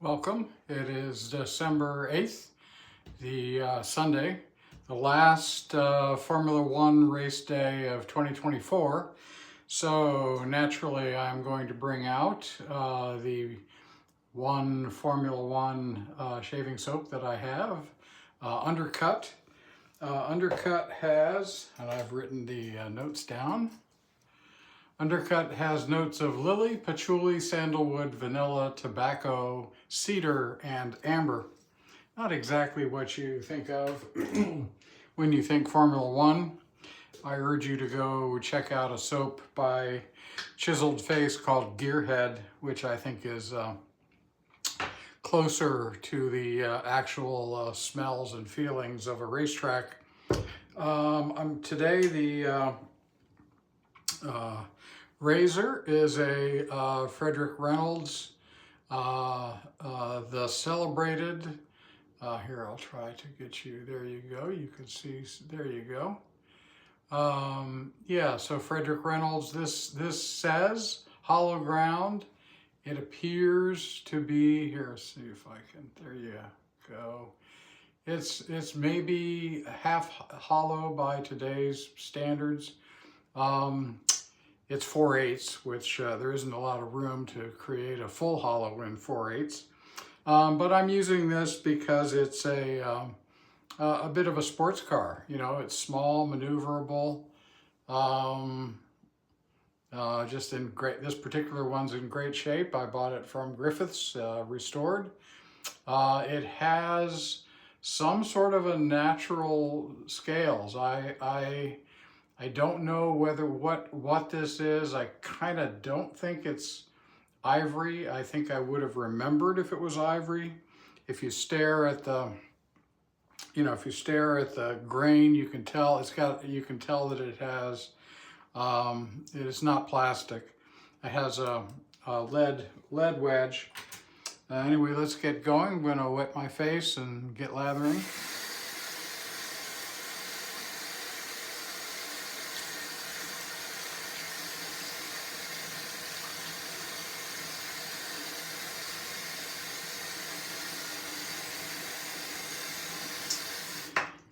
Welcome. It is December 8th, the Sunday, the last Formula One race day of 2024. So naturally, I'm going to bring out the one Formula One shaving soap that I have, Undercut. Undercut has, and I've written the notes down, Undercut has notes of lily, patchouli, sandalwood, vanilla, tobacco, cedar, and amber. Not exactly what you think of when you think Formula One. I urge you to go check out a soap by Chiseled Face called Gearhead, which I think is closer to the actual smells and feelings of a racetrack. Today the razor is a Fredrick Reynolds, the celebrated, here I'll try to get you, there you go, you can see, there you go. Yeah, so Fredrick Reynolds, this says hollow ground. It appears to be, here, see if I can, there you go. It's maybe half hollow by today's standards. It's 4/8, which there isn't a lot of room to create a full hollow in 4/8. But I'm using this because it's a bit of a sports car. You know, it's small, maneuverable. Just in great. This particular one's in great shape. I bought it from Griffiths, restored. It has some sort of a natural scales. I don't know what this is. I kind of don't think it's ivory. I think I would have remembered if it was ivory. If you stare at the, if you stare at the grain, you can tell you can tell that it has, it is not plastic. It has a lead wedge. Anyway, let's get going. I'm gonna wet my face and get lathering.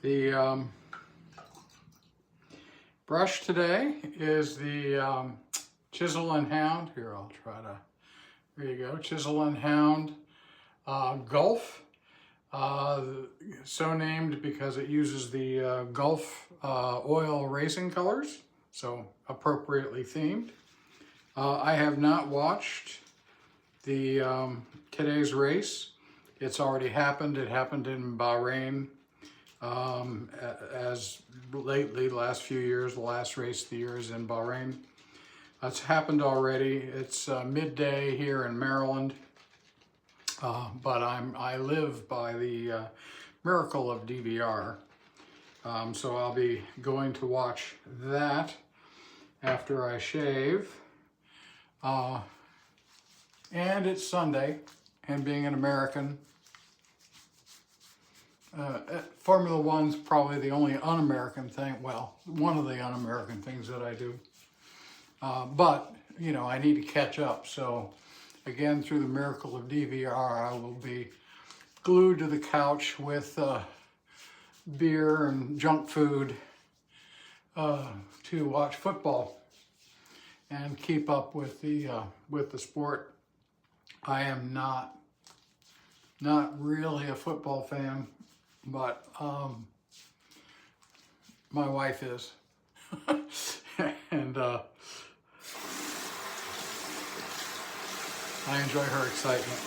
The brush today is the Chisel and Hound. Here, I'll try to, there you go, Chisel and Hound Gulf. So named because it uses the Gulf oil racing colors, so appropriately themed. I have not watched the today's race. It's already happened. It happened in Bahrain. As lately, last few years, the last race of the year is in Bahrain. It's happened already. It's midday here in Maryland, but I live by the miracle of DVR, so I'll be going to watch that after I shave. And it's Sunday, and being an American, Formula One's probably the only un-American thing, well, one of the un-American things that I do. But, you know, I need to catch up. So, again, through the miracle of DVR, I will be glued to the couch with beer and junk food to watch football and keep up with the sport. I am not really a football fan, but my wife is. And I enjoy her excitement.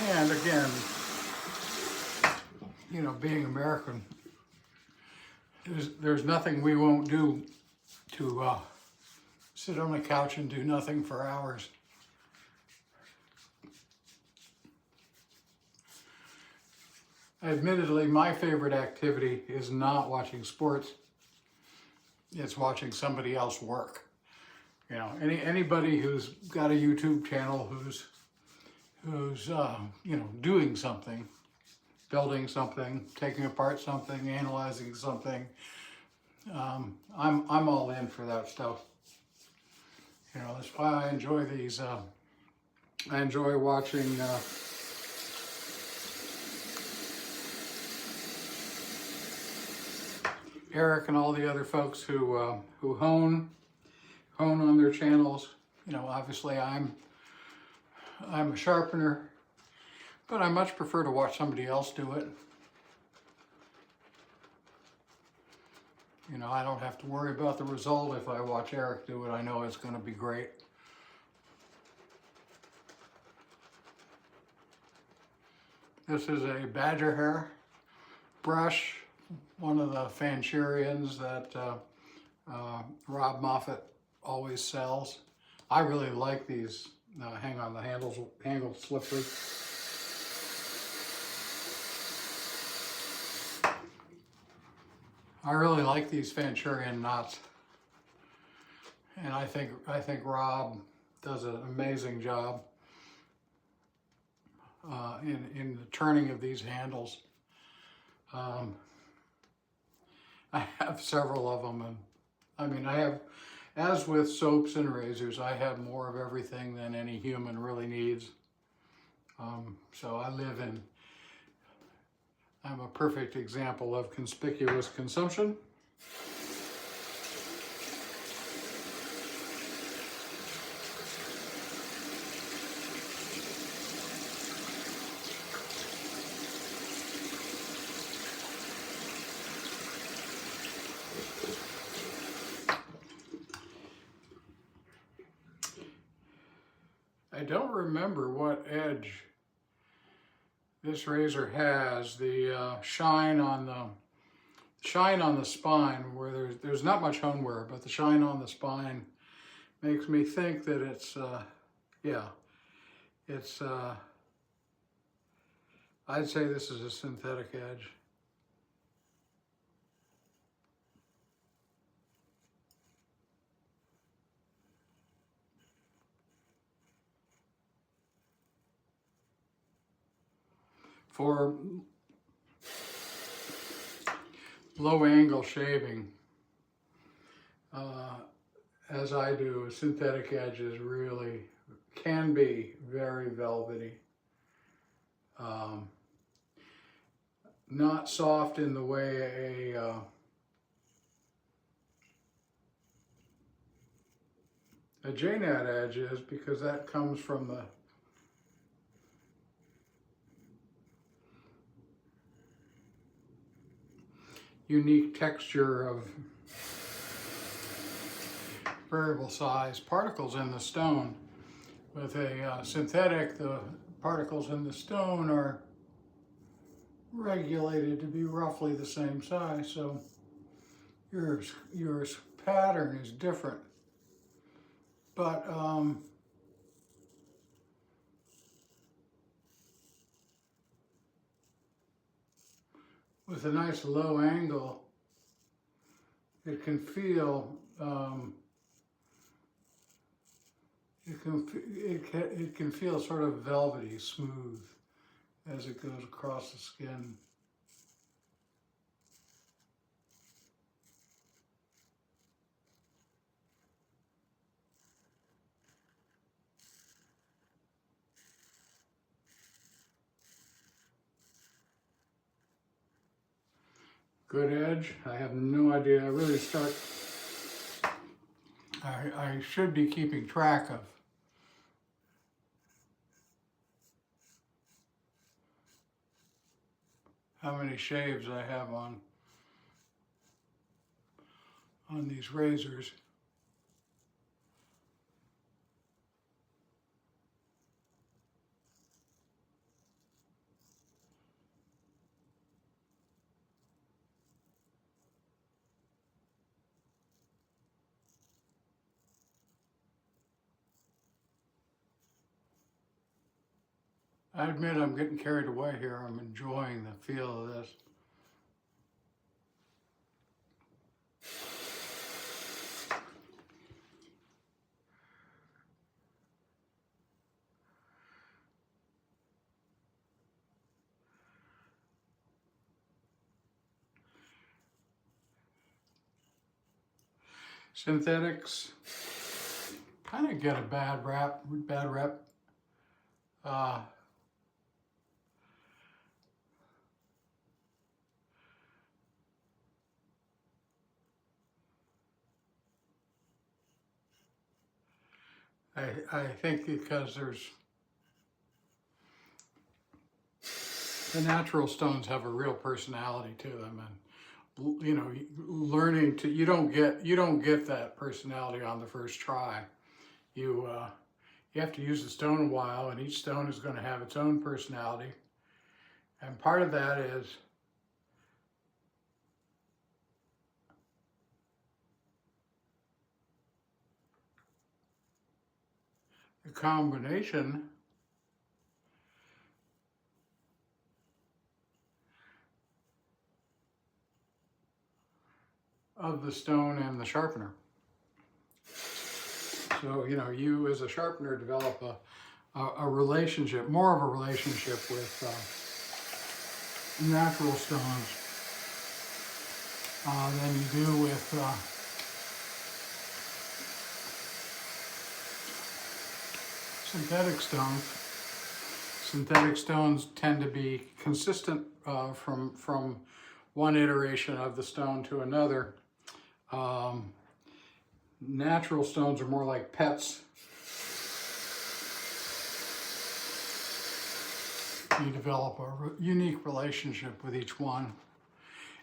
And again, you know, being American, there's nothing we won't do to sit on the couch and do nothing for hours. Admittedly, my favorite activity is not watching sports. It's watching somebody else work. You know, anybody who's got a YouTube channel who's you know, doing something building something, taking apart something, analyzing something. I'm all in for that stuff. You know, that's why I enjoy these. I enjoy watching Eric and all the other folks who hone on their channels. You know, obviously I'm a sharpener, but I much prefer to watch somebody else do it. You know, I don't have to worry about the result. If I watch Eric do it, I know it's going to be great. This is a badger hair brush, one of the Fanchurians that Rob Moffat always sells. I really like these. Hang on, the handle's slippery. I really like these Fanchurian knots, and I think Rob does an amazing job in the turning of these handles. I have several of them, and I mean, I have, as with soaps and razors, I have more of everything than any human really needs. So I'm a perfect example of conspicuous consumption. I don't remember what edge this razor has. The shine on the spine, where there's not much hone wear, but the shine on the spine makes me think that it's I'd say this is a synthetic edge. For low angle shaving, as I do, synthetic edges really can be very velvety. Not soft in the way a JNAT edge is, because that comes from the unique texture of variable size particles in the stone. With a synthetic, the particles in the stone are regulated to be roughly the same size, so your pattern is different. But with a nice low angle, it can feel it can feel sort of velvety smooth as it goes across the skin. Good edge. I have no idea. I should be keeping track of how many shaves I have on these razors. I admit I'm getting carried away here. I'm enjoying the feel of this. Synthetics kind of get a bad rep. I think because the natural stones have a real personality to them, and you know, learning to you don't get that personality on the first try. You have to use the stone a while, and each stone is going to have its own personality, and part of that is a combination of the stone and the sharpener. So, you know, you as a sharpener develop a relationship, more of a relationship with natural stones than you do with synthetic stones. Synthetic stones tend to be consistent from one iteration of the stone to another. Natural stones are more like pets. You develop a unique relationship with each one,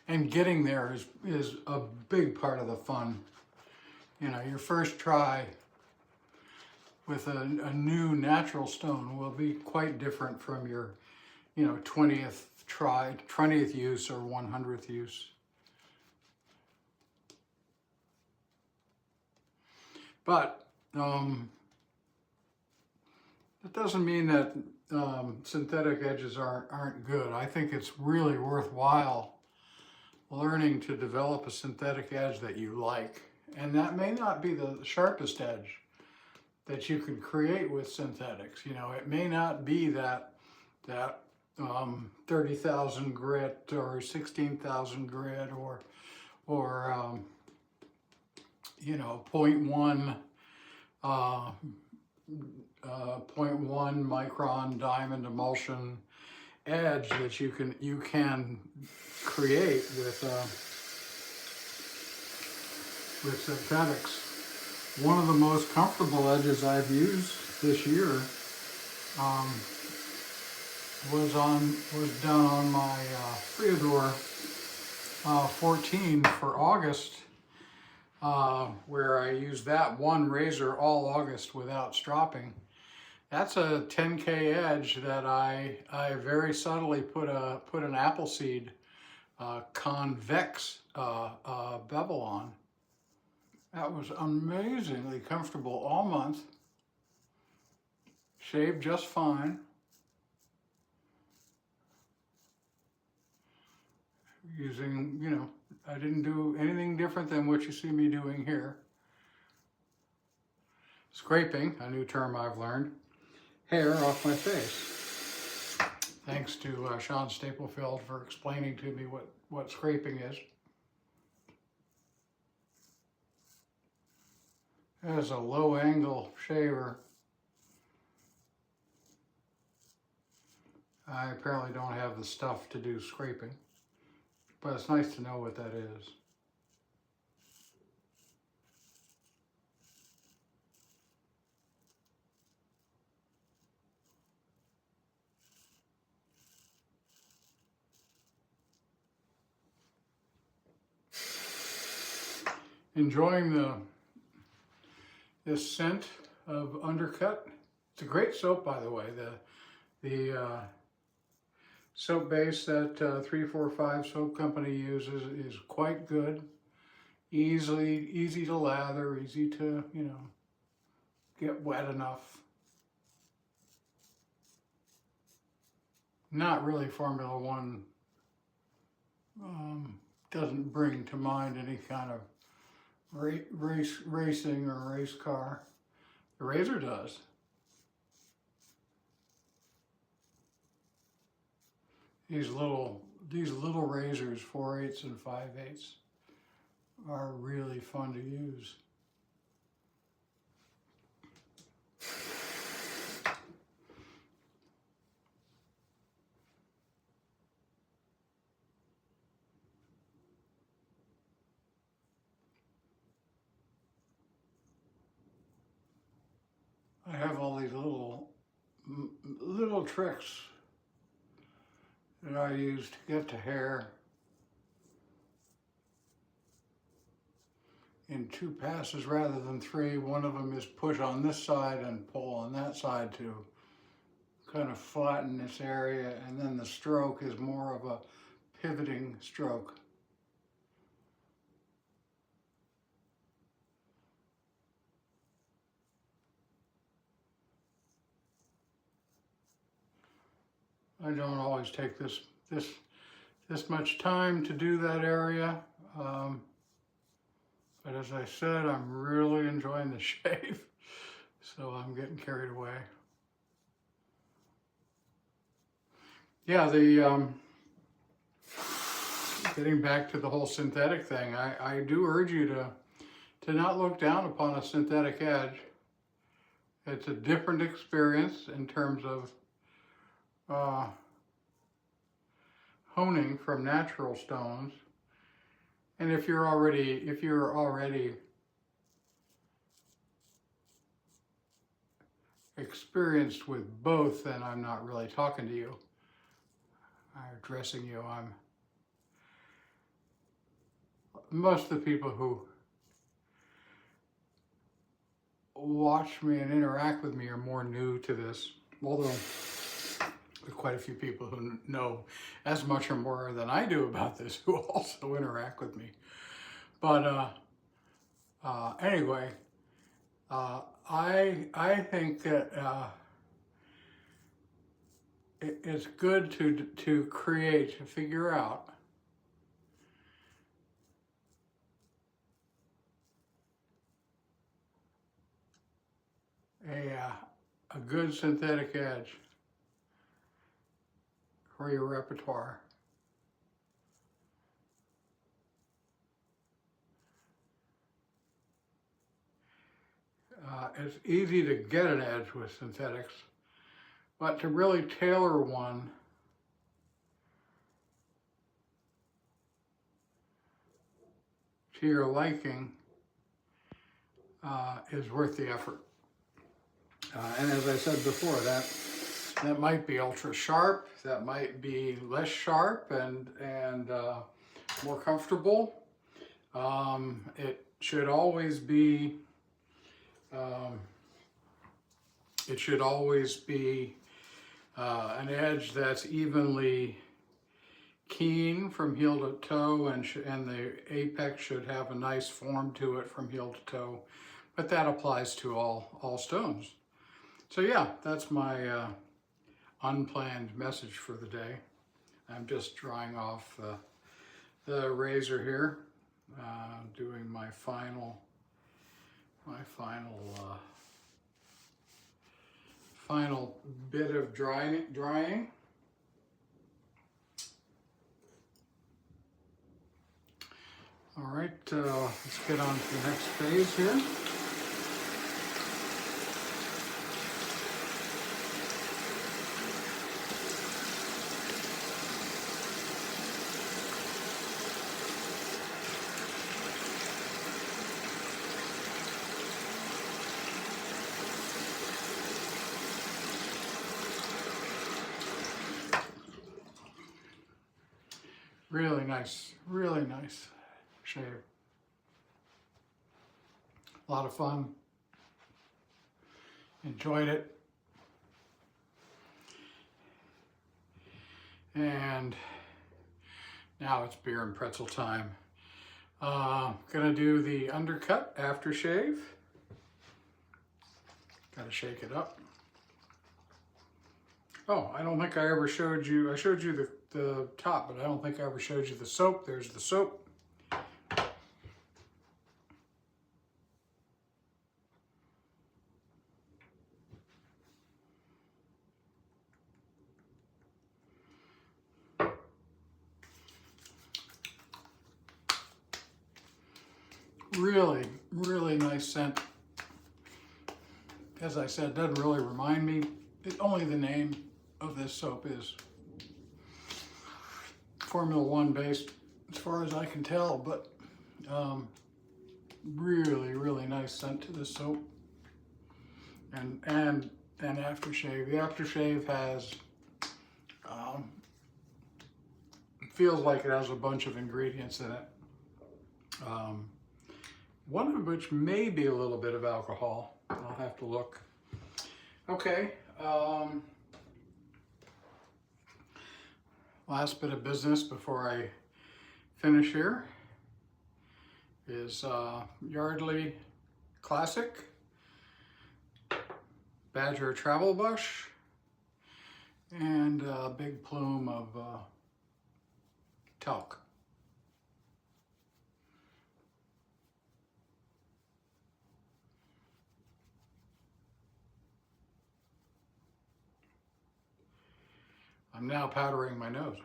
and getting there is a big part of the fun. You know, your first try with a new natural stone will be quite different from your, you know, 20th try, 20th use or 100th use. But it doesn't mean that synthetic edges aren't good. I think it's really worthwhile learning to develop a synthetic edge that you like. And that may not be the sharpest edge that you can create with synthetics. You know, it may not be that 30,000 grit or 16,000 grit or you know, 0.1 micron diamond emulsion edge that you can create with synthetics. One of the most comfortable edges I've used this year was done on my Fredrick 14 for August, where I used that one razor all August without stropping. That's a 10K edge that I very subtly put an Appleseed convex bevel on. That was amazingly comfortable all month. Shaved just fine. Using, you know, I didn't do anything different than what you see me doing here. Scraping, a new term I've learned. Hair off my face. Thanks to Sean Staplefield for explaining to me what scraping is. As a low angle shaver, I apparently don't have the stuff to do scraping, but it's nice to know what that is. Enjoying this scent of Undercut. It's a great soap, by the way. The soap base that 345 Soap Company uses is quite good. Easy to lather, easy to, you know, get wet enough. Not really Formula One. Doesn't bring to mind any kind of racing or race car. The razor does. These little razors, 4/8 and 5/8, are really fun to use. I have all these little tricks that I use to get to hair in 2 passes rather than 3. One of them is push on this side and pull on that side to kind of flatten this area, and then the stroke is more of a pivoting stroke. I don't always take this much time to do that area, but as I said, I'm really enjoying the shave, so I'm getting carried away. Yeah, getting back to the whole synthetic thing, I do urge you to not look down upon a synthetic edge. It's a different experience in terms of honing from natural stones, and if you're already experienced with both, then I'm not really talking to you. I'm addressing you. Most of the people who watch me and interact with me are more new to this, although there are quite a few people who know as much or more than I do about this who also interact with me. But anyway, I think that it's good to figure out a good synthetic edge for your repertoire. It's easy to get an edge with synthetics, but to really tailor one to your liking is worth the effort. And as I said before, that might be ultra sharp, that might be less sharp and more comfortable. It should always be an edge that's evenly keen from heel to toe, and the apex should have a nice form to it from heel to toe. But that applies to all stones. So yeah, that's my unplanned message for the day. I'm just drying off the razor here, doing my final bit of drying. All right, let's get on to the next phase here. Really nice shave. A lot of fun. Enjoyed it. And now it's beer and pretzel time. Gonna do the Undercut Aftershave. Gotta shake it up. Oh, I don't think I ever showed you, I showed you the top, but I don't think I ever showed you the soap. There's the soap. Really, really nice scent. As I said, doesn't really remind me. Only the name of this soap is Formula One based, as far as I can tell, but really, really nice scent to this soap. And aftershave. The aftershave has, feels like it has a bunch of ingredients in it. One of which may be a little bit of alcohol. I'll have to look. Okay. Last bit of business before I finish here is Yardley Classic Badger Travel Brush and a big plume of talc. I'm now powdering my nose.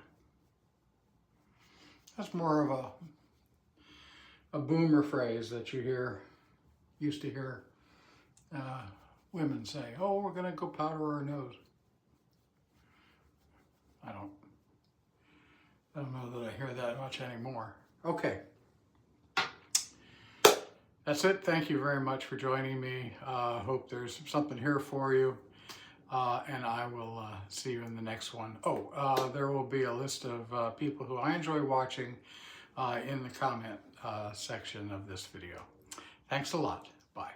That's more of a boomer phrase that you used to hear women say, oh, we're gonna go powder our nose. I don't know that I hear that much anymore. Okay. That's it. Thank you very much for joining me. Hope there's something here for you. And I will see you in the next one. Oh, there will be a list of people who I enjoy watching in the comment section of this video. Thanks a lot. Bye.